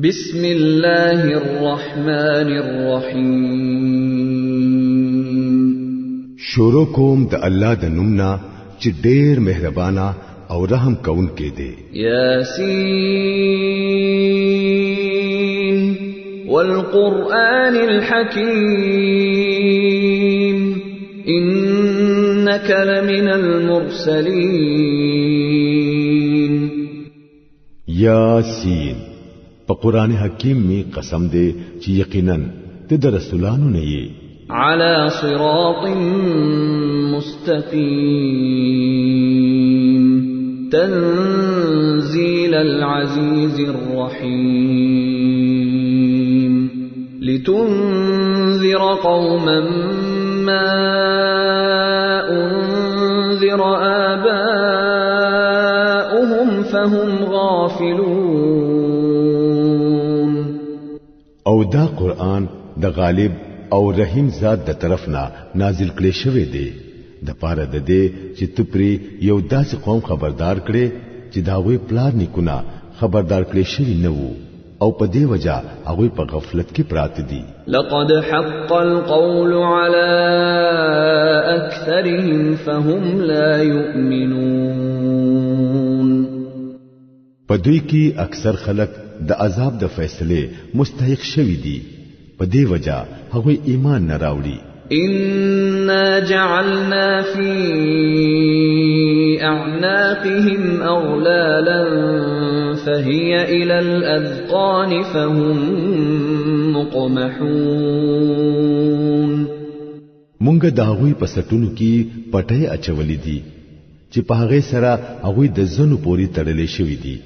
بسم الله الرحمن الرحیم شروع کوم د الله د نومنا چې ډېر مهربانا او رحم کون کې دی. یاسین والقرآن الحکیم انک لمن المرسلین. یاسین په قران حکیم می قسم دی چې یقینا ته د رسولانو نه یې. على صراط مستقيم تنزيل العزيز الرحيم لتنذر قوما ما أنذر آباؤهم فهم غافلون. او دا قران د غالب او رحیم ذات د طرفنا نازل کړي شوی دی د پاره د دې چې تپری یو داسې قوم خبردار کړي چې داوی پلار نکونه خبردار کړي شوی نه وو او په دې وجہ هغه په غفلت کې پراته دي. لقد حق القول على اكثرهم فهم لا يؤمنون. په دوی کې اکثر خلک د عذاب د فیصله مستحق شوی دي په دې وجہ هغه ایمان نه راوړي. إنا جعلنا في أعناقهم أغلالا فهي إلى الأذقان فهم مقمحون. مونږ د هغوی په سټونو کې پټه اچولې دي چې په هغه سره هغوی د زنو پوری تړلې شوې دي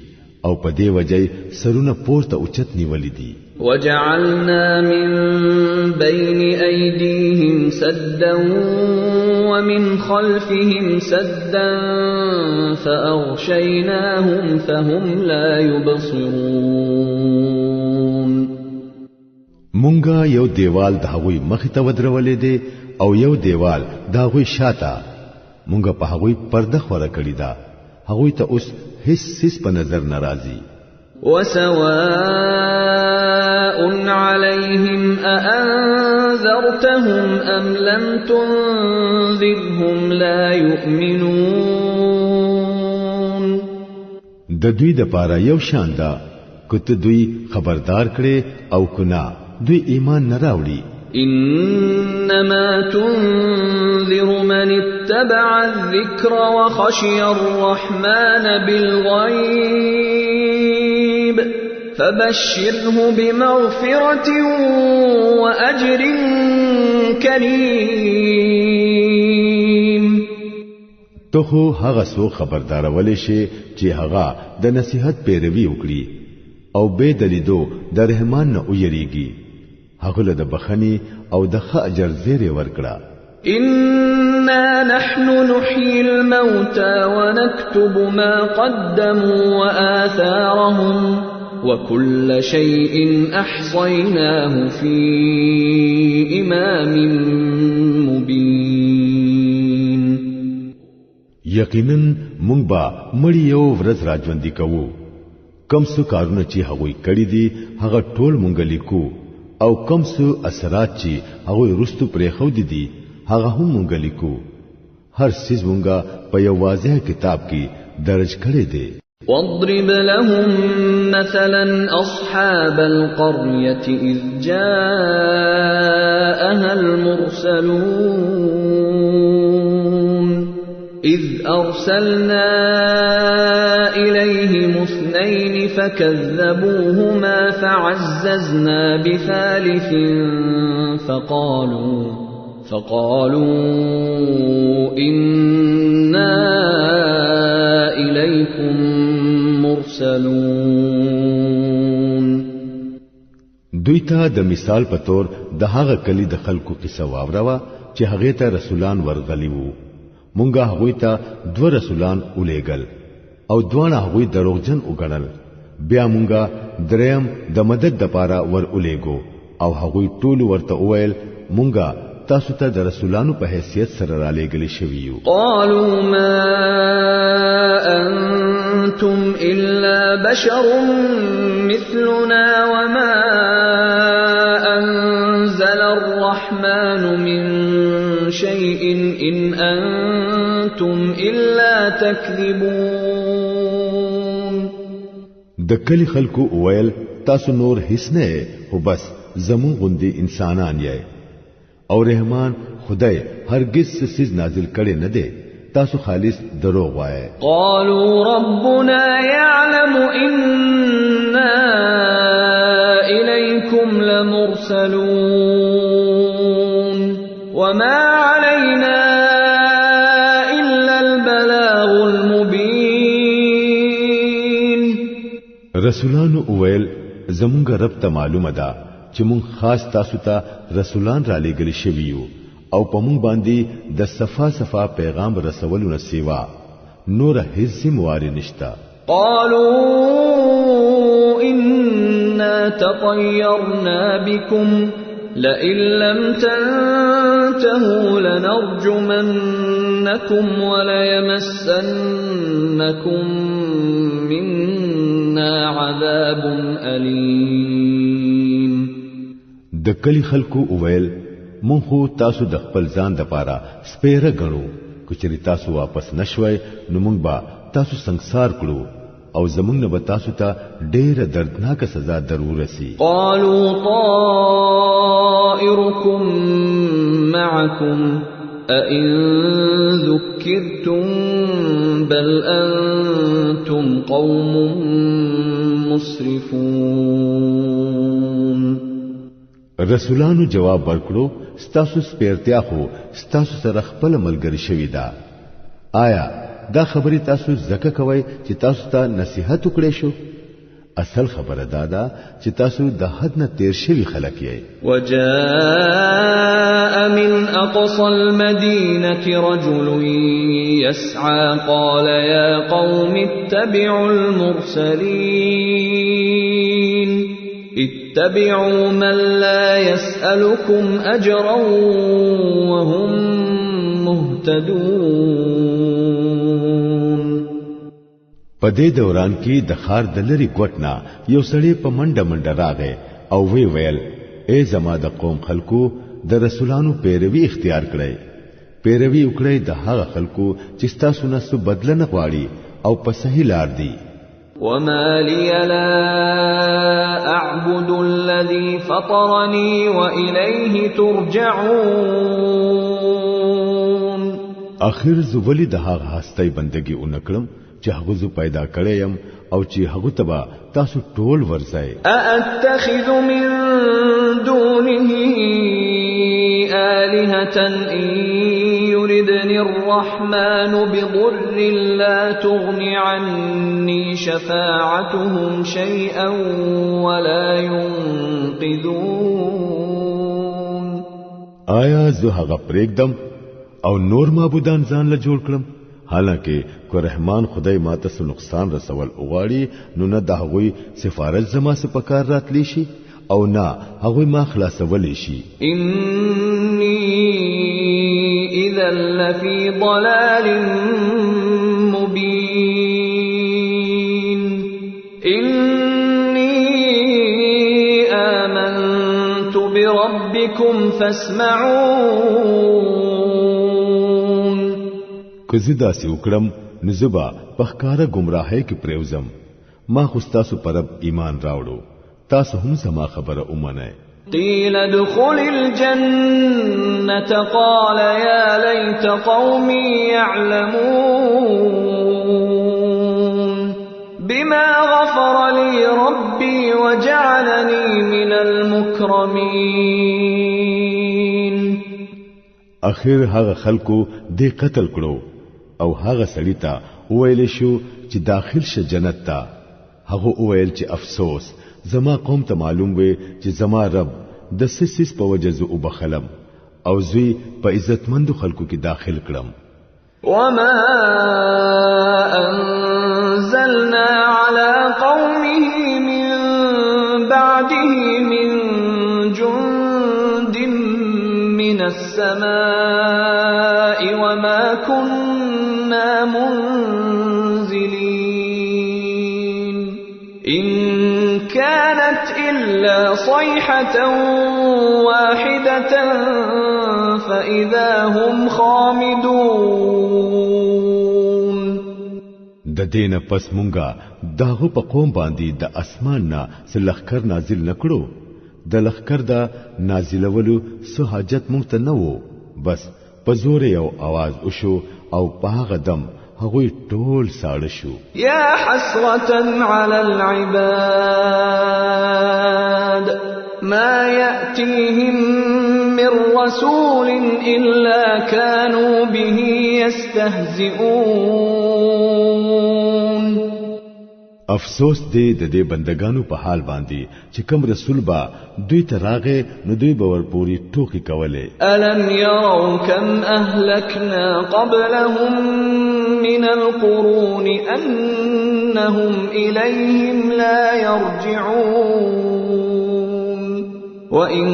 او په دې وجه سرونه پورته اوچت نیولې دي. وجعلنا من بين أيديهم سدا ومن خلفهم سدا فأغشيناهم فهم لا يبصرون. مونږه یو دیوال د هغوی مخ ته ودرولې دي او یو دیوال د هغوی شاته. مونږه په هغوی پرده خوره کړی دا هغوی ته اوس هیڅ په نظر ناراضي. وسواء عليهم أأنذرتهم أم لم تنذرهم لا يؤمنون. د دوی د پاره یو شان ده کته دوی خبردار کړي او کنا دوی ایمان نه راوړي. إنما تنذر من اتبع الذكر وخشي الرحمن بالغيب فبشره بمغفرة وأجر كريم. ته هغه سو خبردار ولې شي چې هغه د نصيحت پیروي وکړي او به دلیدو د رحمان نه ویریږي هغه له بخنی او د ښه اجر زیری ورکړه. إنا نحن نحيي الموتى ونكتب ما قدموا وآثارهم وكل شيء أحصيناه في إمام مبين. یقینا مونږ به مړی یو ورځ راځوندې کوو کوم څه کارونه چې هغوی کړی دي هغه ټول مونږ لیکو او کوم څه اثرات چې هغوی رستو پرې خو دي هغه هم مونږ لیکو. هر څه مونږه په یو واضح کتاب کې درج کړی دی. واضرب لهم مثلا أصحاب القرية إذ جاءها المرسلون إذ أرسلنا إليهم اثنين فكذبوهما فعززنا بثالث فقالوا إنا إليكم مرسلون. دوی ته د مثال په تور د هغه کلی د خلکو قصه واوروا چې هغه ته رسولان ورغلی وو. مونږه هغه ته دوه رسولان ولېګل او دوه هغه دروغجن وګڼل. بیا مونږه دریم د مدد د پاره ور ولېګو او هغه ټول ورته وویل مونږه تاسو ته د رسولانو په حیثیت سره را لېګل شوی یو. قالوا ما أنتم إلا بشر مثلنا شيء إن أنتم إلا تكذبون. د کلی خلکو ویل تاسو نور هیڅ نه هو بس زمون غوندي انسانان یې او رحمان خدای هرگز سیز نازل کړي نه دی تاسو خالص دروغ وایي. قالوا ربنا يعلم إنا إليكم لمرسلون وما علينا إلا البلاغ المبين. رسولانو ویل زمونږ رب ته معلومه ده چې مونږ خاص تاسو ته رسولان را لېږلي شوي یو او په مونږ باندې د صفا پیغام رسولو نه سیوا نور هیڅ موارد نشتا. قالوا إنا تطيرنا بكم لئن لم تنتهوا لنرجمنكم وليمسنكم منا عذاب أليم. د کلی خلکو وویل مونږ خو تاسو د خپل ځان د پاره سپیره غنو کچری تاسو واپس نشوي نو مونږ با تاسو سنگسار کړو او زمونږ نه به تاسو ته ډېره دردناک سزا ضرورسي. قالوا طائركم معكم أئن ذكرتم بل أنتم قوم مسرفون. رسولانو جواب ورکړو ستاسو سپیرتیا خو ستاسو سره خپل ملګری شوی دا آیا دا خبرې تاسو زکه کوي چې تاسو ته نصيحت وکړې شو اصل خبره دا چې تاسو د حد نه تیر شوی خلک یې. وجاء من أقصى المدينة رجل يسعى قال يا قوم اتبعوا المرسلين اتبعوا من لا يسألكم أجرا وهم مهتدون. په دې دوران کې د خار د لری ګټنا یو سړی په منډه راغی او وی ویل اے زما د قوم خلکو د رسولانو پیروي اختیار کړئ پیروي وکړئ د هغه خلکو چې تاسو نه څه بدل نه غواړي او په صحیح لار دي. وما لي لا أعبد الذي فطرني وإليه ترجعون. آخر زو ولی د هغه هستۍ بندگی اونکړم چې هغه زو پیدا کړم او چې هغه تبا تاسو ټول ورځي. أأتخذ من دونه آلهة إن يردني الرحمن بضر لا تغن عني شفاعتهم شيئا ولا ينقذون. آیا زه هغه پرېږدم او نور معبودان ځان له جوړ کړم حالانکه کو رحمان خدای ماته څه نقصان رسول اوغاړي نو نه د هغوی سفارش زما څخه پکار راتلی شي او نه هغوی ما خلاصولی شي. إني إذا لفي ضلال مبين. إني آمنت بربكم فاسمعون. که زه داسې وکړم نو زه به په ښکاره ګمراهۍ کې پرېوځم ما خو ستاسو پر رب ایمان راوړو تاسو هم زما خبره ومنئ. قيل ادخل الجنة قال يا ليت قومي يعلمون بما غفر لي ربي وجعلني من المكرمين. اخر هغه خلکو دې قتل کړو او هغه سړی ته ویل شو چې داخل شه جنت ته هغه ویل چې افسوس زما قوم ته معلوم وي چې زما رب د سیس په وجه زو وبخلم او زوی په عزتمندو خلکو کې داخل کړم. وما أنزلنا على قومه من بعده من جند من السماء وما كنا منزلين. إن كانت إلا صيحة واحدة فإذا هم خامدون. د دین پس مونږه داغه په قوم باندې د اسمان نه سلخکر نازل نکړو. د لخکر دا نازلولو سو حاجت مونږ ته نه وو، بس په زور یو आवाज وشو او په هغه دم هغوی ټول ساړه شو. یا حسرة على العباد ما يأتيهم من رسول إلا كانوا به يستهزئون. افسوس دې د دې بندگانو په حال باندې چې کوم رسول با دوی ته راغې نو دوی به ورپوري ټوکی کوله. الم يروا كم اهلكنا قبلهم من القرون انهم اليهم لا يرجعون وان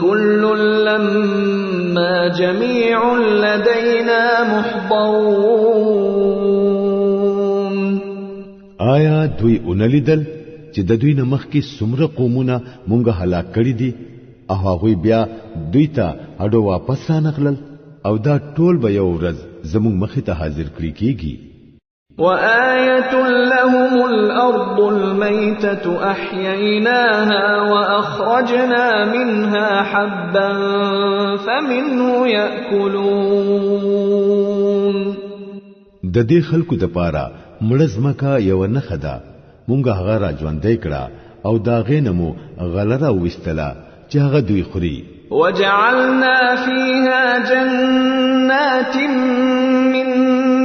كل لما جميع لدينا محضرون. آیا دوی اونلیدل چې د دوی نه مخکې څومره قومونه مونږه هلاک کړي دي او هغوی بیا دوی ته اډو واپس رانغلل او دا ټول به یو ورځ زموږ مخې ته حاضر کړي کیږي. وآية لهم الأرض الميتة أحييناها وأخرجنا منها حبا فمنه يأكلون. د دې خلکو د پاره مړزمکا یو نه خدا مونږه هغه را ژوندې کړه او دا غینمو غلره وستله چې هغه دوی خوري. وجعلنا فيها جنات من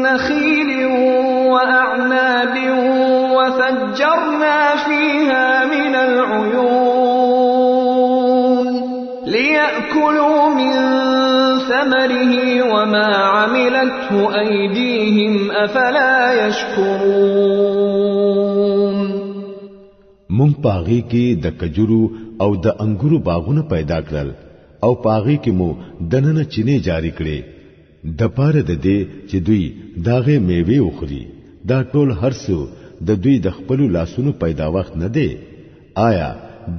نخيل وأعناب وفجرنا فيها من العيون ليأكلوا من ثمره وما عملته أيديهم أفلا يشكرون. مونږ پاغي کې د کجورو او د انګورو باغونه پیدا کړل او پاغي کې مو دننه چینه جاری کړې د پاره د دې چې دوی داغه میوه وخوري. دا ټول هرڅو د دوی د خپل لاسونو پیدا وخت نه دی. آیا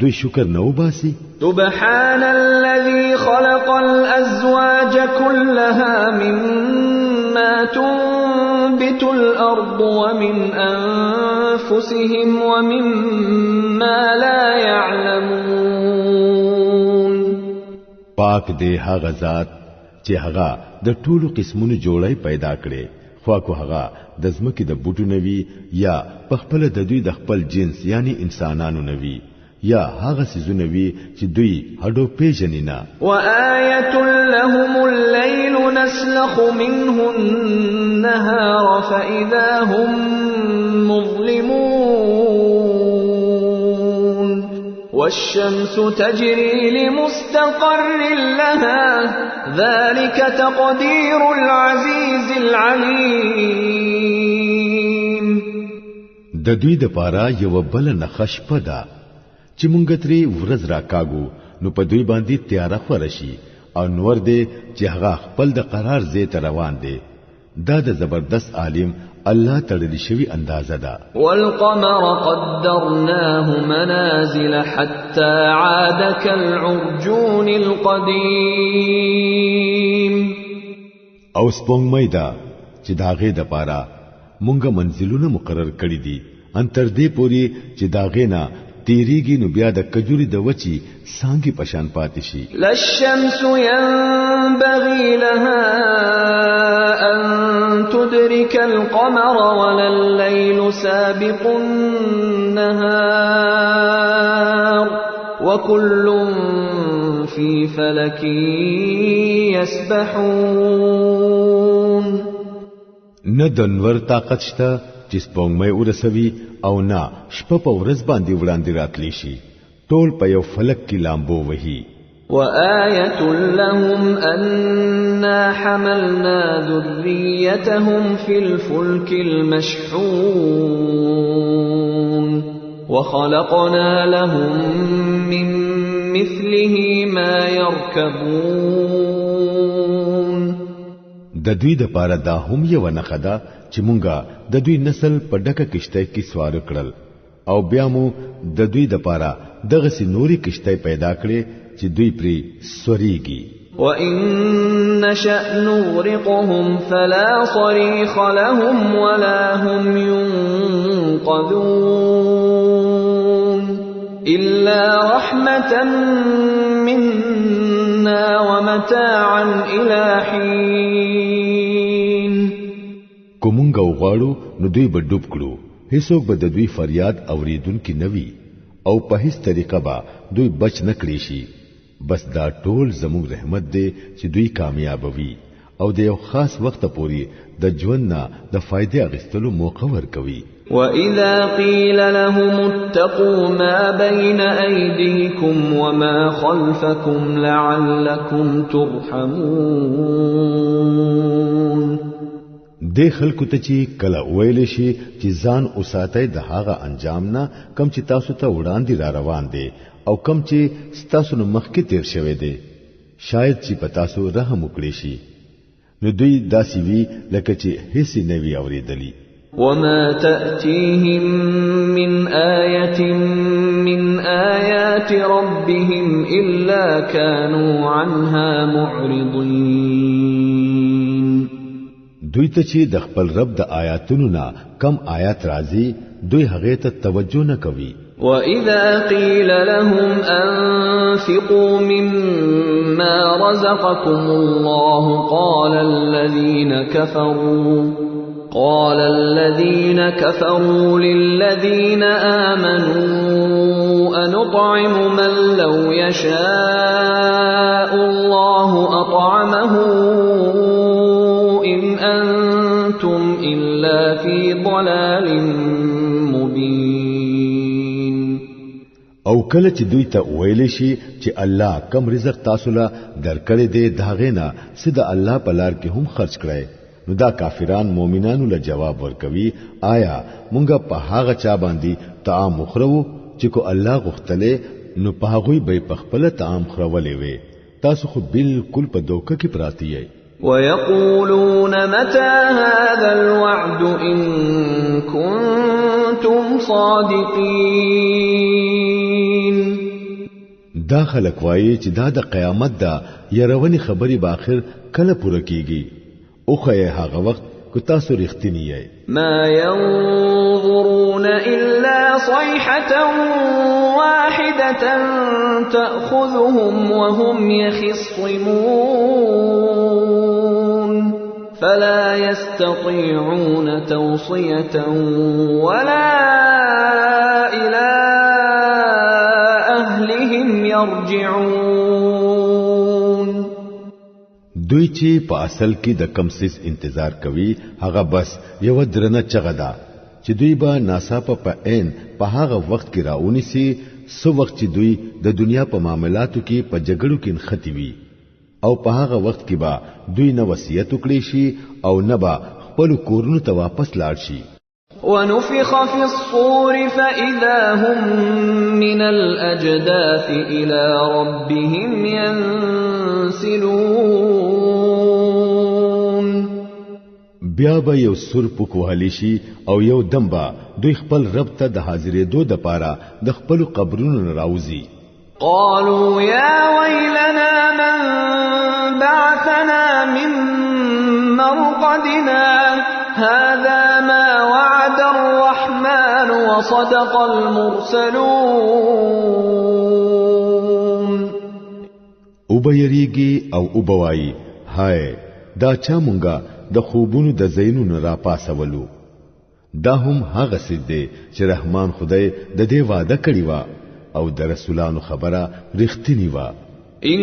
دوی شکر نه وباسي؟ سبحان الذي خلق الأزواج كلها مما تنبت الأرض ومن أنفسهم ومما لا يعلمون. پاک دی هغه ذات چې هغه د ټولو قسمونو جوړای پیدا کړي، خو کو هغه د زمکه د بوټو نوي یا په خپل د دوی د خپل جنس یعنی انسانانو نوي یا هغه سيزونه وي چې دوی هډو پیژنې نه. وآية لهم الليل نسلخ منه النهار فإذا هم مظلمون والشمس تجري لمستقر لها ذلك تقدير العزيز العليم. د دوی د پاره یو بل نخښ پدا چې مونږ ترې ورځ راکاګو نو په دوی باندې تیاره خورشي او نور دې چې هغه خپل د قرار زی ته روان دي. دا د زبردست عالم الله تړلی شوی اندازه ده. والقمر قدرناه منازل حتى عاد كالعرجون القديم. او سپوږمۍ ده چې داغه د پاره مونږه منزلونه مقرر کړی دي ان تر دې پوري چې داغه نه تیریږي نو بیا د کجوري د وچی سانګي پشان پاتې شي. لا الشمس ينبغي لها أن تدرك القمر ولا الليل سابق النهار وكل في فلك يسبحون. نه د نور طاقت شته چې سپوږمۍ ورسوي او نه شپه په ورځ باندې وړاندې راتلی شي، ټول په یو فلک کې لامبو وهي. وآية لهم أنا حملنا ذريتهم في الفلك المشحون وخلقنا لهم من مثله ما يركبون. د دوی د پاره دا هم یو نخدا چې مونږه د دوی نسل په ډکه کشته کې سوار کړل او بیا مو د دوی د پاره دغه سي نوري کشته پیدا کړې چې دوی پری سوريږي. وَإِن نَّشَأْ نُغْرِقْهُمْ فَلَا صَرِيخَ لَهُمْ وَلَا هُمْ يُنقَذُونَ إِلَّا رَحْمَةً مِنَّا وَمَتَاعًا إِلَى حِينٍ. کومنګ غواړو نو دوی به ډوب کړو، هیڅوک به د دوی فریاد اوریدونکي نوي او په هیڅ طریقه به دوی بچ نکړي شي. بس دا ټول زموږ رحمت دی چې دوی کامیابوي او د یو خاص وخت پورې د ژوند نه د فائدې اخیستلو موقع ورکوي. وَإِذَا قِيلَ لَهُمُ اتَّقُوا مَا بَيْنَ أَيْدِيكُمْ وَمَا خَلْفَكُمْ لَعَلَّكُمْ تُرْحَمُونَ. د خلکو ته چې کله ویل شي چې ځان اوساتای د هغه انجام نه کم چې تاسو ته وړاندې را روان دي او کم چې تاسو نو مخکې تیر شوی دی، شاید چې پتا سو رحم وکړي شي. نو دوی داسې وی لکه چې هیڅ نه وی اوریدلی. وَمَا تَأْتِيهِمْ مِنْ آيَةٍ مِنْ آيَاتِ رَبِّهِمْ إِلَّا كَانُوا عَنْهَا مُعْرِضِينَ. دوی ته چې د خپل رب د آیاتونو نه کم آیات راځي دوی هغه ته توجه نه کوي. وَإِذَا قِيلَ لَهُمْ أَنفِقُوا مِمَّا رَزَقَكُمُ اللَّهُ قَالَ الَّذِينَ كَفَرُوا لِلَّذِينَ آمَنُوا أَنُطْعِمُ مَن لَّوْ يَشَاءُ اللَّهُ أَطْعَمَهُ إِنْ أَنتُمْ إِلَّا فِي ضَلَالٍ مُبِينٍ. او کله چې دوی ته ویل شي چې الله کم رزق تاسو له درکړې دی داغه نه سید الله په لار کې هم خرج کړئ، نو دا کافران مؤمنانو له جواب ورکوي آیا مونږه په هغه چا باندې طعام مخرو چې کو الله غختله نو په هغه به په خپل طعام خرولې وي، تاسو خو بالکل په دوکه کې پراتی یې. وَيَقُولُونَ مَتَى هَذَا الْوَعْدُ إِن كُنتُمْ صَادِقِينَ. دا خلک وایي چې دا د قیامت دا يرونی خبري باخر کله پوره کیږي. اوخه هغه وخت کو تاسو رښتینی یې. ما ينظرون إلا صيحة واحدة تأخذهم وهم يخصمون فلا يستطيعون توصية ولا إلى أهلهم يرجعون. دوی چې په اصل کې د کم سیس انتظار کوي هغه بس یو درنه چغه ده چې دوی به ناڅاپه په عین په هغه وخت کې راونی سي سو وخت چې دوی د دنیا په معاملاتو کې په جګړو کې نختی وي او په هغه وخت کې به دوی نه وصیت وکړي شي او نه به خپل کورونو ته واپس لاړ شي. ونفخ في الصور فإذا هم من الأجداث إلى ربهم ينسلون. بیا به یو سر پکوالی شي او یو دمبا دوی خپل رب ته د حاضرې دو د پاره د خپل قبرونو راوځي. قالوا يا ويلنا من بعثنا من مرقدنا هذا ما وعد الرحمن وصدق المرسلون. او بيريږي او وبوي هاي دا چا مونږه د خوبونو د زینونو را پاسولو. دا هم هغه څه دی چې رحمان خدای د دې وعده کړی و او د رسولانو خبره رښتینی و. إن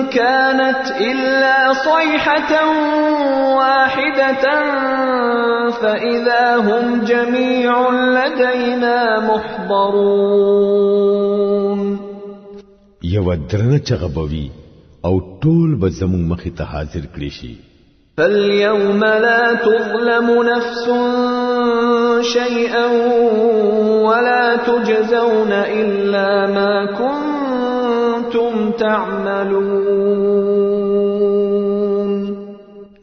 كانت إلا صيحة واحدة فإذا هم جميع لدينا محضرون. یو درنه چغبوي او ټول به زمون مخې ته حاضر کړي شي. فاليوم لا تظلم نفس شيئا ولا تجزون إلا ما كنتم تعملون.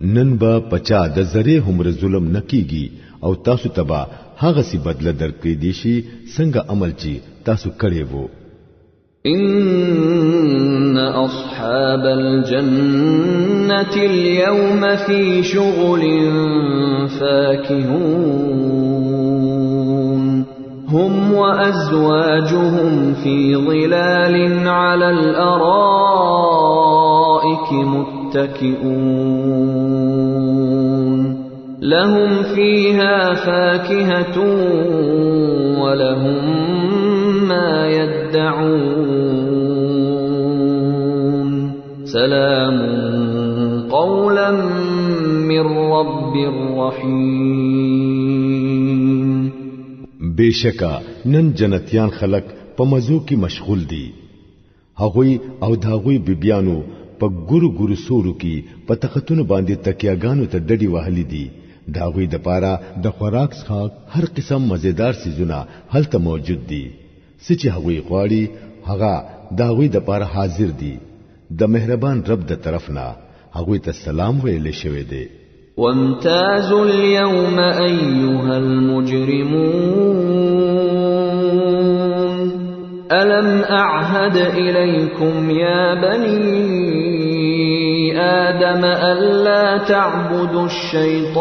نن با پچا د زره هم ظلم نکیږي او تاسو تبا هغه سی بدله درکې دي شي څنګه عمل چی تاسو کړی وو. إن أصحاب الجنة اليوم في شغل فاكهون هم وأزواجهم في ظلال على الأرائك متكئون لهم فيها فاكهة ولهم ما يدعون سلام قولا من رب رحيم. بشکا نن جنتیان خلق په مزو کې مشغول دي. هغوی او داغوی بیبیانو په ګورو ګورو سورو کې په تختونو باندې تکیاګانو ته ډډي وهلي دي. داغوی د پاره د خوراک څخه هر قسم مزیدار سيزونه هلته موجود دي. سچ هغوی غواړي هغه داغوی د پاره حاضر دي. د مهربان رب د طرفنا هغوی ته سلام ویل شوی دی. وامتازوا اليوم أيها المجرمون ألم أعهد إليكم يا بني آدم ألا تعبدوا الشيطان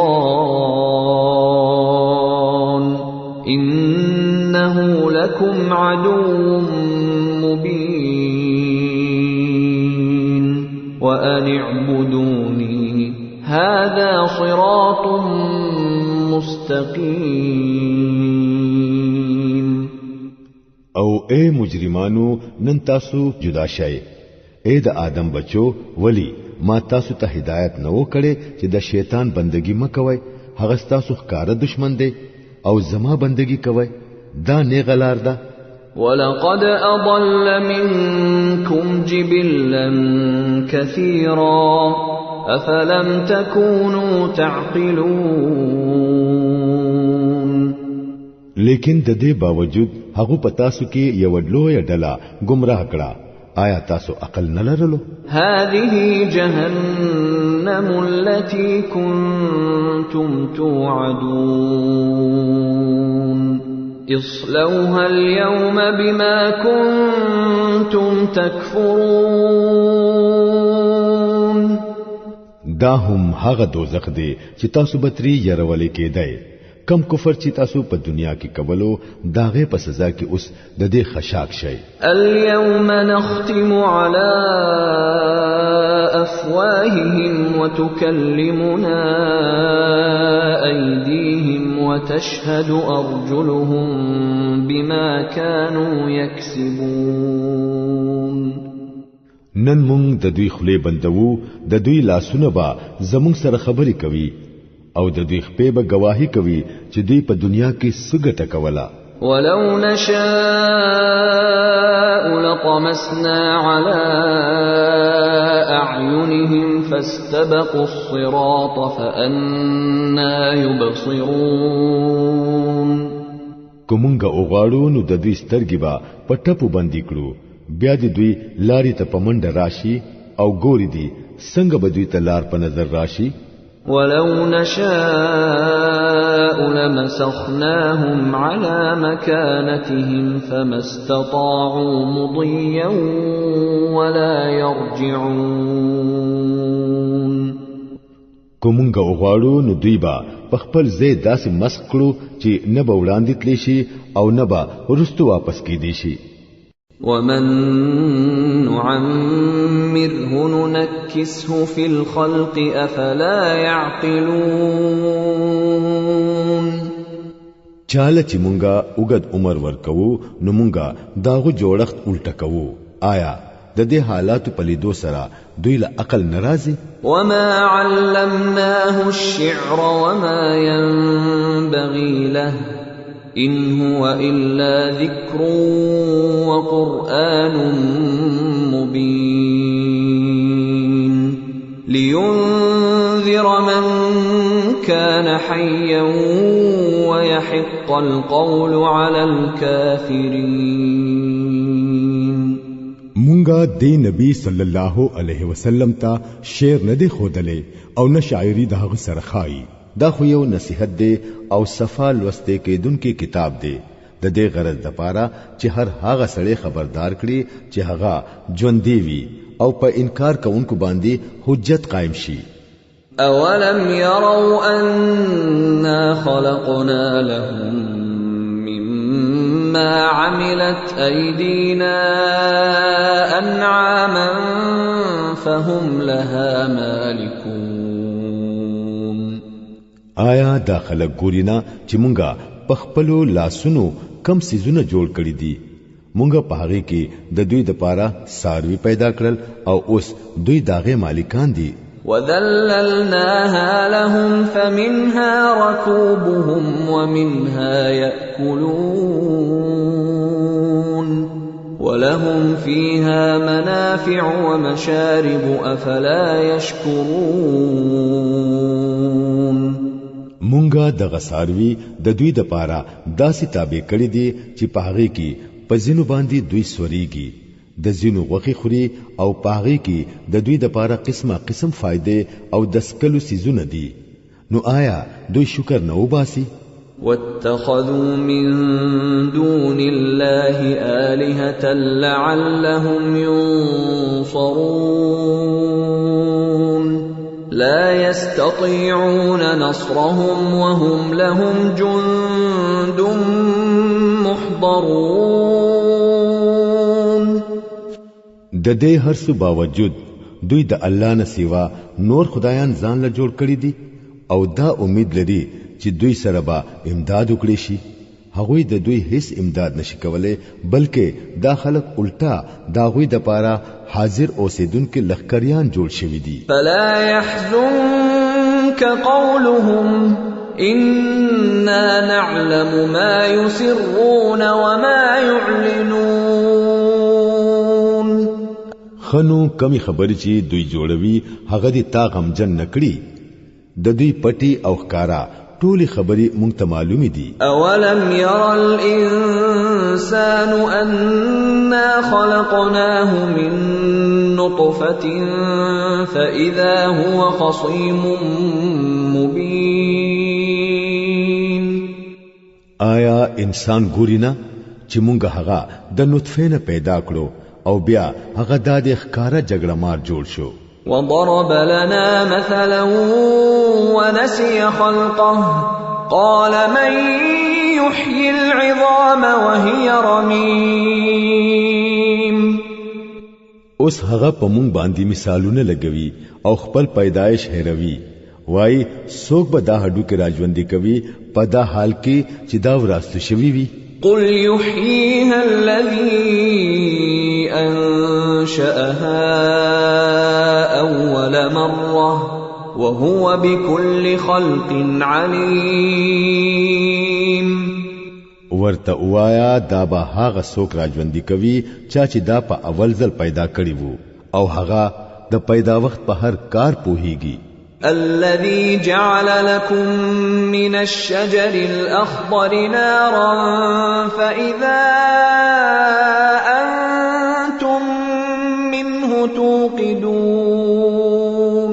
إنه لكم عدو مبين وأن اعبدوني هذا صراط مستقيم. او اے مجرمانو نن تاسو جدا شئ. اے د آدم بچو ولی ما تاسو ته هدایت نو کړي چې د شیطان بندگی مکوئ. هغه تاسو ښکار دشمن دی او زما بندگی کوئ. دا نه غلار ده. ولقد أضل منكم جبلا كثيرا أفلم تكونوا تعقلون. لیکن د دې باوجود هغه پتاسو کې یو ډلوې ډلا گمراه کړه. آیا تاسو عقل نه لرلو؟ هذه جهنم التي كنتم توعدون اصلوها اليوم بما كنتم تكفرون. دا هم هغه دوزخ دی چې تاسو بتري يرولې کېدای. کم کفر چې تاسو په دنیا کې کولو داغه په سزا کې اوس د دې خشاک شي. اليوم نختم على افواههم وتكلمنا ايديهم وتشهد ارجلهم بما كانوا يكسبون. نن مونږ د دوی خولې بندوو، د دوی لاسونه به زمونږ سره خبرې کوي او د دوی خپې به گواهی کوي چې دوی په دنیا کې څه ګټه کوله. ولو نشاء لطمسنا على أعينهم فاستبقوا الصراط فأنا يبصرون. کومنګه اوغاړو نو د دوی سترګې به په ټپو باندې کړو، بیا د دوی لارې ته پمنډ راشي او ګوري دي څنګه به دوی ته لار په نظر راشي. ولو نشاء لمسخناهم على مكانتهم فما استطاعوا مضيا ولا يرجعون. کومنګه اوغاړو نو دوی به په خپل ځای داسې مسخ کړو چې نه به وړاندې تلی شي او نه به ورستو واپس کېدی شي. ومن نعمره ننكسه في الخلق أفلا يعقلون. چاله چې مونږه وګد عمر ورکوو نو مونږه داغو جوړښت الټا کوو. آیا د دې حالات په لیدو سره دوی له عقل ناراضي؟ وما علمناه الشعر وما ينبغي له إن هو إلا ذكر وقرآن مبين لينذر من كان حيا ويحق القول على الكافرين. مونږه د نبی صلی الله علیه وسلم ته شعر نه دی خودلې او نه شاعری د هغه سره خای، دا خو یو نصیحت دی او صفا لوسته کېدونکي کتاب دی د دې غرض د پاره چې هر هغه سړی خبردار کړي چې هغه ژوند دی وي او په انکار کوونکو باندې حجت قائم شي. اولم يروا أنا خلقنا لهم مما عملت أيدينا أنعاما فهم لها مالكون. آیا دا خلک ګورینا چې مونږه په خپلو لاسونو کم سيزونه جوړ کړی دي، مونږه په هغه کې د دوی د پاره ساروي پیدا کړل او اوس دوی داغه مالکان دي. وذللناها لهم فمنها ركوبهم ومنها يأكلون ولهم فيها منافع ومشارب أفلا يشكرون. مونږه د غساروي د دوی د پاره داسې تابع کړی دي چې په هغه کې په ځینو باندې دوی سوريږي، د ځینو غوخي خوري او په هغه کې د دوی د پاره قسمه قسم فائدې او د سکلو سيزونه دي. نو آیا دوی شکر نه وباسي؟ واتخذوا من دون الله آلهة لعلهم ينصرون لا يستطيعون نصرهم وهم لهم جند محضرون. د دې هرڅه باوجود دوی د الله نه سیوا نور خدایان ځان له جوړ کړی دي او دا امید لري چې دوی سره به امداد وکړي شي. هغوی د دوی هیڅ امداد نشي کولای، بلکې دا خلک الټا دا غوی د پاره حاضر اوسیدونکو لخکریان جوړ شوی دي. فلا يحزنك قولهم إنا نعلم ما يسرون وما يعلنون. خنو کمی خبرې چې دوی جوړوي هغه دي تا غمجن نکړي، د دوی پټي او ښکارا ټولي خبرې مونږ ته معلومې دي. اولم ير الانسان انا خلقناه من نطفة فاذا هو خصيم مبين. آیا انسان ګورینا چې مونږ هغه د نطفه نه پیدا کړو او بیا هغه د ښکارا جګړه مار جوړ شو. وضرب لنا مثلا ونسي خلقه قال من يحيي العظام وهي رميم. اوس هغه په مونږ باندې مثالونه لګوي او خپل پیدایش هېروي، وای څوک به دا هډو کې راځوندې کوي په دا حال کې چې دا وراسته شوی وي. قل يحييها الذي أنشأها أول مرة وهو بكل خلق عليم. ورته وایا دا به هغه څوک راځوندې کوي چې دا په اول ځل پیدا کړی وو او هغه د پیدا وخت په هر کار پوهیږي. الذي جعل لكم من الشجر الأخضر نارا فإذا أنتم منه توقدون.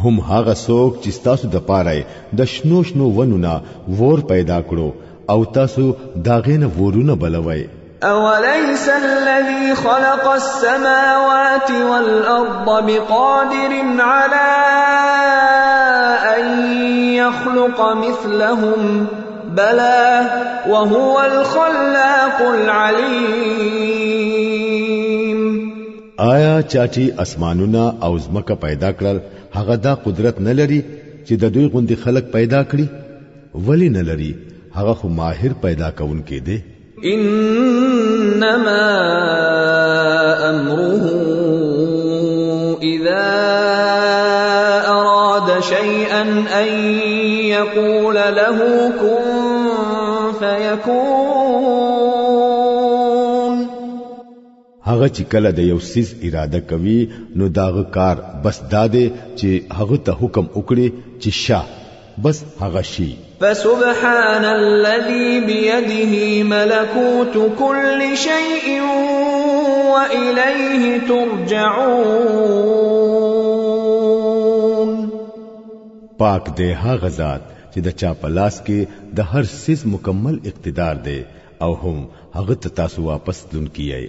هم هغه څوک چې تاسو د پاره د شنو شنو ونونه ور پیدا کړو او تاسو داغه نه ورونه بلوي. أوليس الذي خلق السماوات والأرض بقادر على أن يخلق مثلهم بلى وهو الخلاق العليم. آیا چاچی اسمانونه او زمکه پیدا کړل هغه دا قدرت نه لري چې د دوی غوندي خلق پیدا کړي؟ ولی نه لري؟ هغه خو ماهر پیدا کونکي دی. إنما أمره إذا أراد شيئا أن يقول له كن فيكون. هغه چې کله د یو سیز اراده کوي نو داغه کار بس داده چې هغه ته حکم وکړي چې شاه، بس هغه شي. فسبحان الذي بيده ملكوت كل شيء وإليه ترجعون. پاک دی هغه ذات چې د چا پلاس کې د هر سیز مکمل اقتدار دی او هم هغه ته تاسو واپس دن کیای